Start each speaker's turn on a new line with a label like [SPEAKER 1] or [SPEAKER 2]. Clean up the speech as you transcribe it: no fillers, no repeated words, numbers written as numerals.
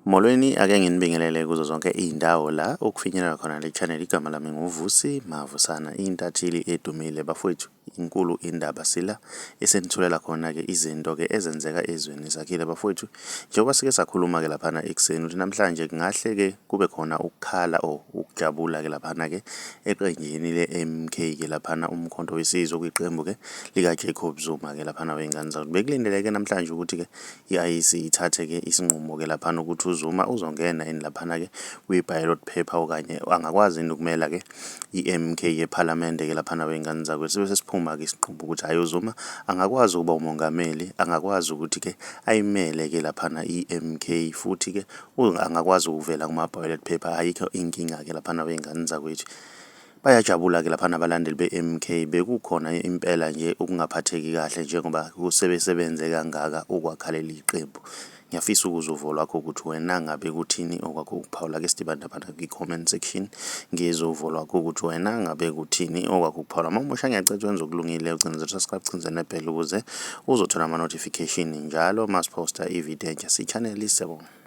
[SPEAKER 1] Molweni, ake nginibingelele kuzo zonke iy'ndawo la okufinyelela khona le channel. Igama lami nguVusi Mavusana, intatheli edumile bafowethu. Inkulu indaba sila esenithulela khona-ke izinto-ke ezenzeka ezweni sakhile bafowethu. Njengoba sike sakhuluma-ke laphana ekuseni ukuthi namhlanje kungahle-ke kube khona ukukhala or ukujabula-ke laphana-ke eqenjini le-MK-ke laphana umkhonto wesizwe kwiqembu-ke lika-Jacob Zuma-ke laphana wey'ngane zazo. Bekulindeleke namhlanje ukuthi-ke i-IEC ithathe-ke isinqumo-ke laphana ukuthi uZuma uzongena yini laphana-ke kwi-ballot paper okanye angakwazi yini ukumela-ke i-MK yephalamende-ke laphana wey'ngane zakho. Sibe sesiphuma-ke isiqembu ukuthi hhayi uZuma angakwazi ukuba umongameli, angakwazi ukuthi-ke ayimele-ke laphana i-MK futhi-ke angakwazi ukuvela kuma-ballot paper. Ayikho inkinga-ke laphana wey'ngane zakwethu. Bayajabula-ke laphana abalandeli be-MK. Bekukhona impela nje ukungaphatheki kahle njengoba sebesebenze kangaka ukwakha leli qembu. Ngiyafisa ukuzwa uvo lwakho ukuthi wena ngabe kuthini okwakho ukuphawula. Ke sidibandabanda kwi-comment section ngizwe uvo lwakho ukuthi wena ngabe kuthini okwakho ukuphawula. Uma umusha ngiyacela wenze okulungile ugcine subscribe, ucinze nebheli ukuze uzothola ama-notification njalo masiphosta ividiyo entsha. Si-channel siyabonga.